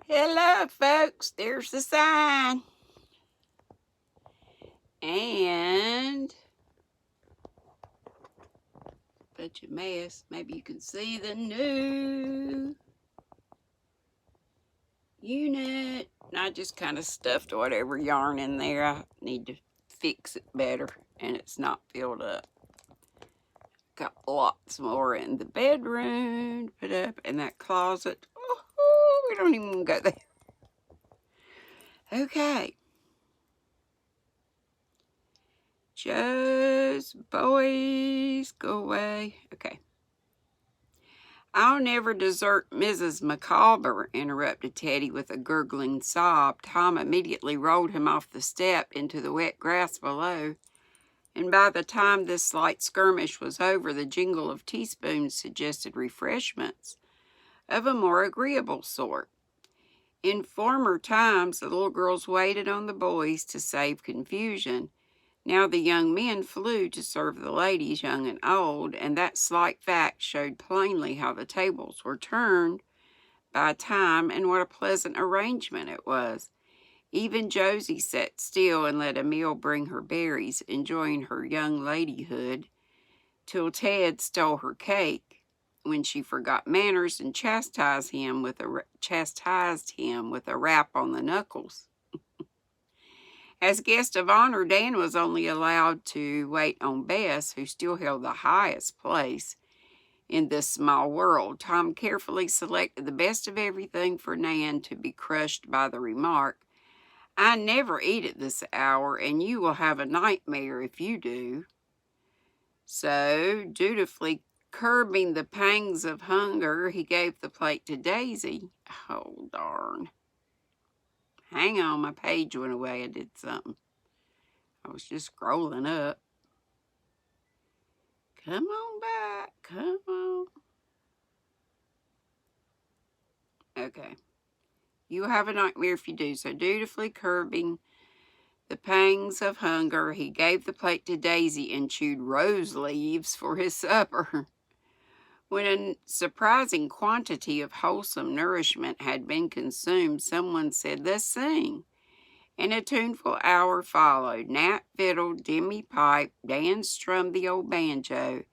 Hello, folks. There's the sign. And bunch of mess. Maybe you can see the new unit. I just kind of stuffed whatever yarn in there. I need to fix it better, and it's not filled up. Got lots more in the bedroom to put up, in that closet. Oh, we don't even go there. Okay. Joe's boys, go away. Okay. I'll never desert Mrs. Micawber, interrupted Teddy with a gurgling sob. Tom immediately rolled him off the step into the wet grass below, and by the time this slight skirmish was over, the jingle of teaspoons suggested refreshments of a more agreeable sort. In former times, the little girls waited on the boys to save confusion. Now the young men flew to serve the ladies, young and old, and that slight fact showed plainly how the tables were turned by time, and what a pleasant arrangement it was. Even Josie sat still and let Emile bring her berries, enjoying her young ladyhood, till Ted stole her cake, when she forgot manners and chastised him with a rap on the knuckles. As guest of honor, Dan was only allowed to wait on Bess, who still held the highest place in this small world. Tom carefully selected the best of everything for Nan to be crushed by the remark, "I never eat at this hour, and you will have a nightmare if you do." So, dutifully curbing the pangs of hunger, he gave the plate to Daisy. Oh, darn. Hang on, my page went away. I did something. I was just scrolling up. Come on back. Come on. Okay. You have a nightmare if you do. So, dutifully curbing the pangs of hunger, he gave the plate to Daisy and chewed rose leaves for his supper. When a surprising quantity of wholesome nourishment had been consumed, someone said, "Let's sing." And a tuneful hour followed. Nat fiddled, Demi piped, Dan strummed the old banjo,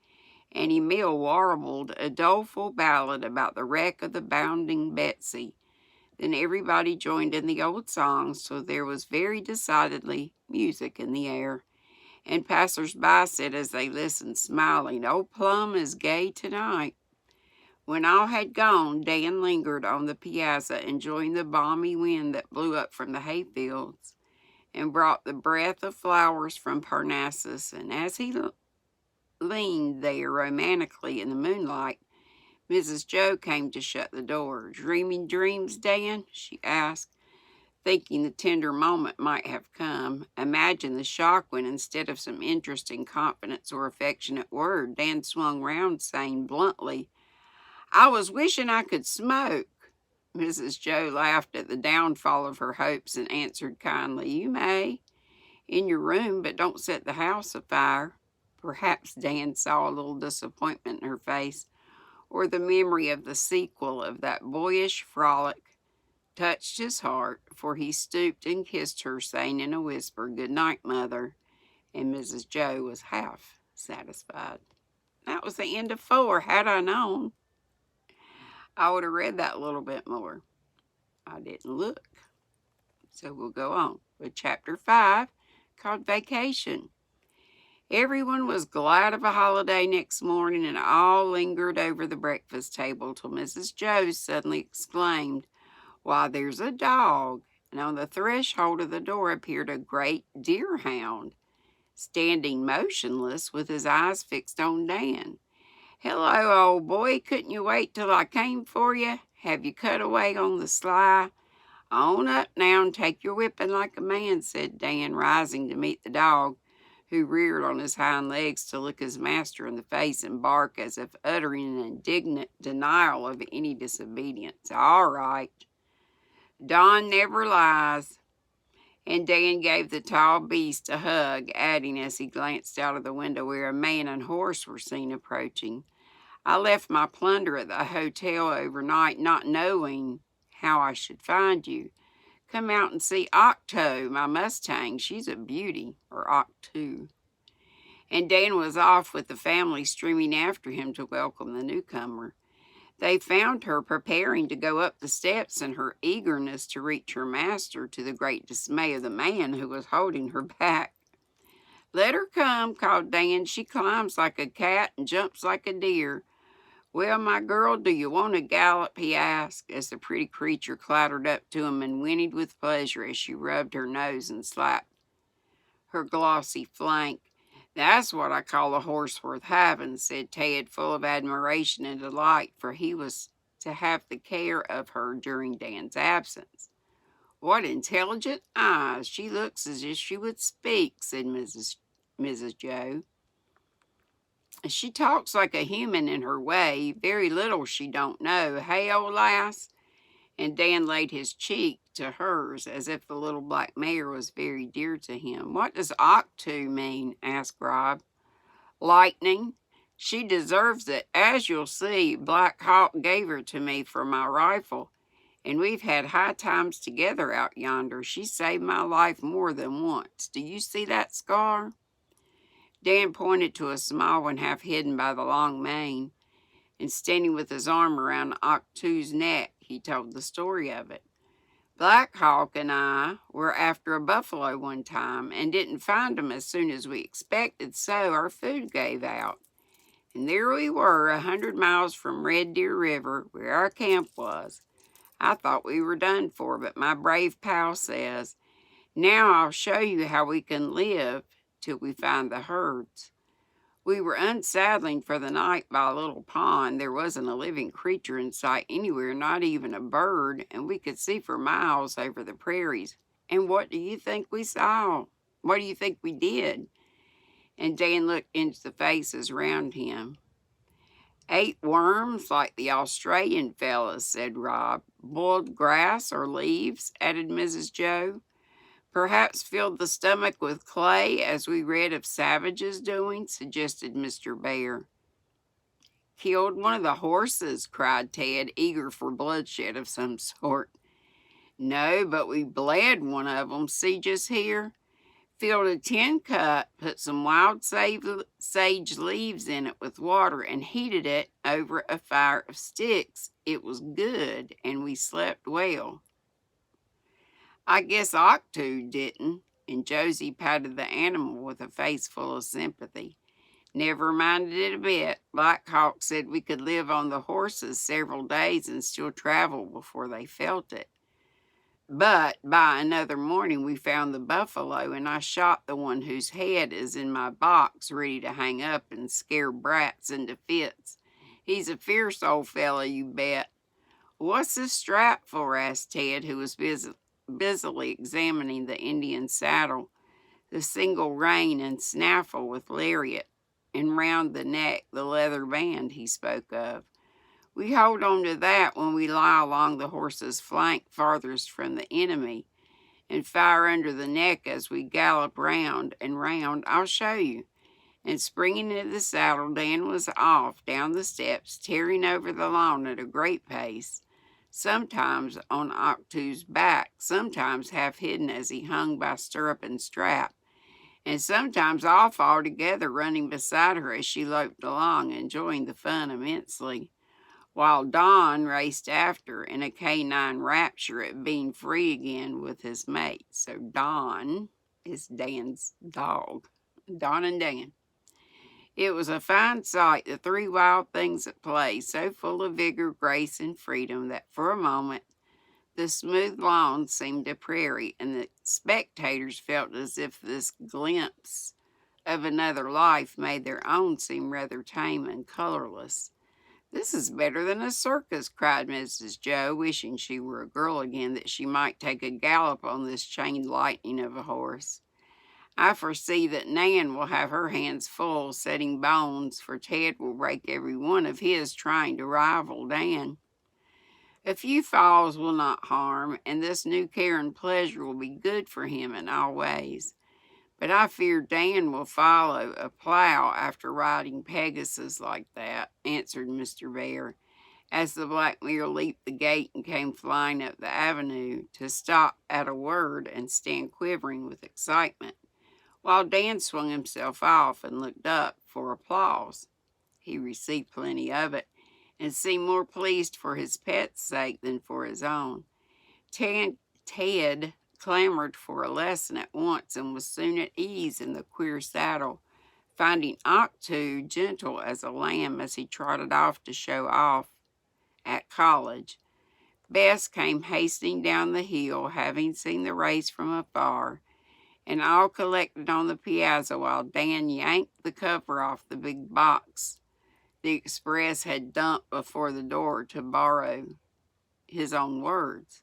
and Emile warbled a doleful ballad about the wreck of the Bounding Betsy. Then everybody joined in the old songs, so there was very decidedly music in the air. And passers-by said as they listened, smiling, "Old Plum is gay tonight." When all had gone, Dan lingered on the piazza, enjoying the balmy wind that blew up from the hayfields and brought the breath of flowers from Parnassus. And as he leaned there romantically in the moonlight, Mrs. Joe came to shut the door. "Dreaming dreams, Dan?" she asked, thinking the tender moment might have come. Imagine the shock when, instead of some interesting confidence or affectionate word, Dan swung round, saying bluntly, "I was wishing I could smoke." Mrs. Joe laughed at the downfall of her hopes and answered kindly, "You may, in your room, but don't set the house afire." Perhaps Dan saw a little disappointment in her face, or the memory of the sequel of that boyish frolic touched his heart, for he stooped and kissed her, saying in a whisper, "Good night, Mother," and Mrs. Joe was half satisfied. That was the end of 4. Had I known, I would have read that a little bit more. I didn't look. So we'll go on with chapter 5, called Vacation. Everyone was glad of a holiday next morning, and all lingered over the breakfast table till Mrs. Joe suddenly exclaimed, "Why, there's a dog!" And on the threshold of the door appeared a great deerhound, standing motionless with his eyes fixed on Dan. "Hello, old boy, couldn't you wait till I came for you? Have you cut away on the sly?" "On up now and take your whipping like a man," said Dan, rising to meet the dog, who reared on his hind legs to look his master in the face and bark as if uttering an indignant denial of any disobedience. "All right. Don never lies." And Dan gave the tall beast a hug, adding as he glanced out of the window where a man and horse were seen approaching, "I left my plunder at the hotel overnight, not knowing how I should find you. Come out and see Octo, my Mustang. She's a beauty, or Octo." And Dan was off with the family streaming after him to welcome the newcomer. They found her preparing to go up the steps in her eagerness to reach her master, to the great dismay of the man who was holding her back. "Let her come," called Dan. "She climbs like a cat and jumps like a deer." "Well, my girl, do you want to gallop?" he asked, as the pretty creature clattered up to him and whinnied with pleasure as she rubbed her nose and slapped her glossy flank. "That's what I call a horse worth having," said Ted, full of admiration and delight, for he was to have the care of her during Dan's absence. "What intelligent eyes! She looks as if she would speak," said Mrs. Joe. "She talks like a human in her way. Very little she don't know. Hey, old lass?" And Dan laid his cheek to hers as if the little black mare was very dear to him. "What does Octo mean?" asked Rob. "Lightning. She deserves it. As you'll see, Black Hawk gave her to me for my rifle, and we've had high times together out yonder. She saved my life more than once. Do you see that scar?" Dan pointed to a small one half hidden by the long mane, and standing with his arm around Octo's neck, he told the story of it. "Black Hawk and I were after a buffalo one time and didn't find 'em as soon as we expected, so our food gave out. And there we were, 100 miles from Red Deer River, where our camp was. I thought we were done for, but my brave pal says, 'Now I'll show you how we can live till we find the herds.' We were unsaddling for the night by a little pond. There wasn't a living creature in sight anywhere, not even a bird, and we could see for miles over the prairies. And what do you think we saw? What do you think we did?" And Dan looked into the faces round him. "Ate worms like the Australian fellas," said Rob. "Boiled grass or leaves," added Mrs. Joe. "Perhaps filled the stomach with clay, as we read of savages doing," suggested Mr. Bear. "Killed one of the horses," cried Ted, eager for bloodshed of some sort. "No, but we bled one of 'em. See just here. Filled a tin cup, put some wild sage leaves in it with water, and heated it over a fire of sticks. It was good, and we slept well. I guess Octo didn't," and Josie patted the animal with a face full of sympathy. "Never minded it a bit. Black Hawk said we could live on the horses several days and still travel before they felt it. But by another morning we found the buffalo, and I shot the one whose head is in my box, ready to hang up and scare brats into fits. He's a fierce old fellow, you bet." "What's this strap for?" asked Ted, who was busily examining the Indian saddle, the single rein and snaffle with lariat, and round the neck the leather band he spoke of. "We hold on to that when we lie along the horse's flank farthest from the enemy, and fire under the neck as we gallop round and round. I'll show you." And springing into the saddle, Dan was off down the steps, tearing over the lawn at a great pace, sometimes on Octo's back, sometimes half hidden as he hung by stirrup and strap, and sometimes off altogether, running beside her as she loped along, enjoying the fun immensely, while Don raced after in a canine rapture at being free again with his mate. So Don is Dan's dog. Don and Dan. It was a fine sight, the three wild things at play, so full of vigor, grace, and freedom, that for a moment the smooth lawn seemed a prairie, and the spectators felt as if this glimpse of another life made their own seem rather tame and colorless. "This is better than a circus," cried Mrs. Joe, wishing she were a girl again, that she might take a gallop on this chained lightning of a horse. "I foresee that Nan will have her hands full setting bones, for Ted will break every one of his trying to rival Dan. A few falls will not harm, and this new care and pleasure will be good for him in all ways. But I fear Dan will follow a plow after riding Pegasus like that," answered Mr. Bear, as the black mare leaped the gate and came flying up the avenue to stop at a word and stand quivering with excitement, while Dan swung himself off and looked up for applause. He received plenty of it, and seemed more pleased for his pet's sake than for his own. Ted clamored for a lesson at once and was soon at ease in the queer saddle, finding Octu gentle as a lamb as he trotted off to show off at college. Bess came hastening down the hill, having seen the race from afar, and all collected on the piazza while Dan yanked the cover off the big box the express had dumped before the door, to borrow his own words.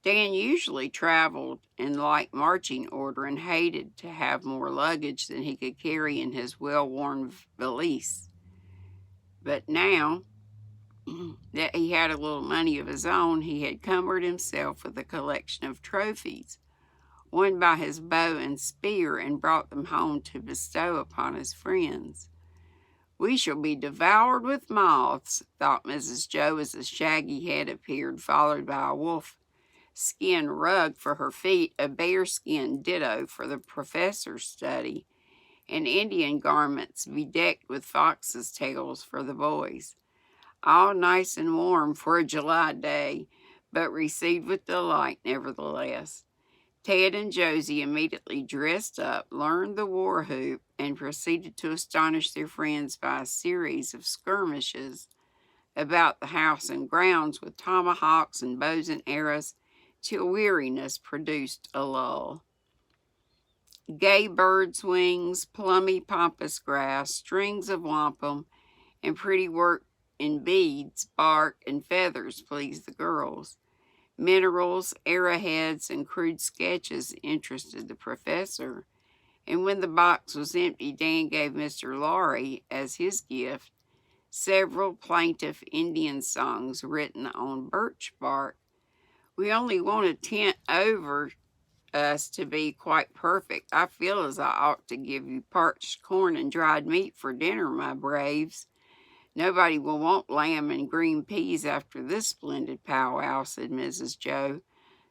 Dan usually traveled in light marching order and hated to have more luggage than he could carry in his well-worn valise. But now that he had a little money of his own, he had cumbered himself with a collection of trophies, won by his bow and spear, and brought them home to bestow upon his friends. "We shall be devoured with moths," thought Mrs. Joe as a shaggy head appeared, followed by a wolf skin rug for her feet, a bear skin ditto for the professor's study, and Indian garments bedecked with foxes' tails for the boys. All nice and warm for a July day, but received with delight nevertheless. Ted and Josie immediately dressed up, learned the war whoop, and proceeded to astonish their friends by a series of skirmishes about the house and grounds with tomahawks and bows and arrows, till weariness produced a lull. Gay birds' wings, plummy pampas grass, strings of wampum, and pretty work in beads, bark, and feathers pleased the girls. Minerals, arrowheads, and crude sketches interested the professor, and when the box was empty, Dan gave Mr. Laurie, as his gift, several plaintive Indian songs written on birch bark. "We only want a tent over us to be quite perfect. I feel as I ought to give you parched corn and dried meat for dinner, my braves. Nobody will want lamb and green peas after this splendid powwow," said Mrs. Joe,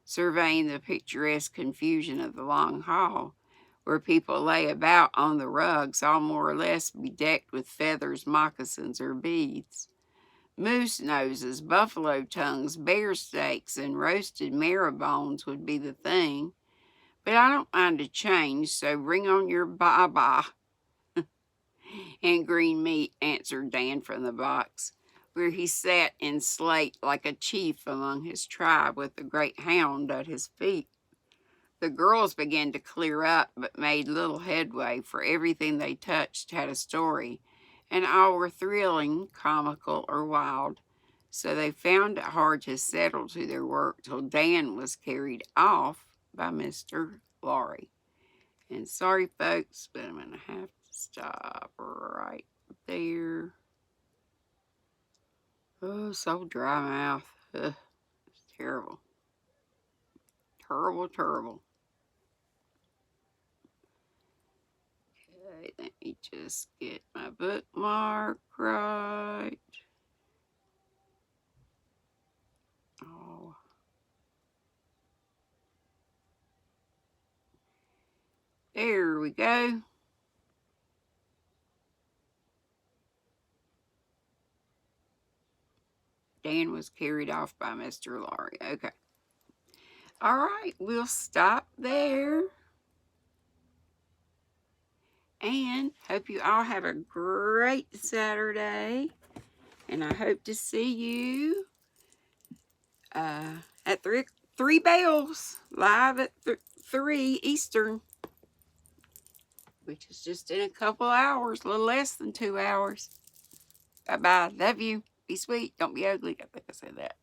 surveying the picturesque confusion of the long hall, where people lay about on the rugs, all more or less bedecked with feathers, moccasins, or beads. Moose noses, buffalo tongues, bear steaks, and roasted marrow bones would be the thing. But I don't mind a change, so bring on your baba and green meat, answered Dan from the box, where he sat in state like a chief among his tribe with the great hound at his feet. The girls began to clear up, but made little headway, for everything they touched had a story, and all were thrilling, comical, or wild, so they found it hard to settle to their work till Dan was carried off by Mr. Laurie. And sorry, folks, but I'm going to have to stop right there. Oh, so dry mouth. Ugh, it's terrible. Terrible, terrible. Okay, let me just get my bookmark right. Oh. There we go. Dan was carried off by Mr. Laurie. Okay. All right, we'll stop there. And hope you all have a great Saturday. And I hope to see you at 3 bells, live at 3 Eastern, which is just in a couple hours, a little less than 2 hours. Bye-bye. Love you. Be sweet. Don't be ugly. I think I said that.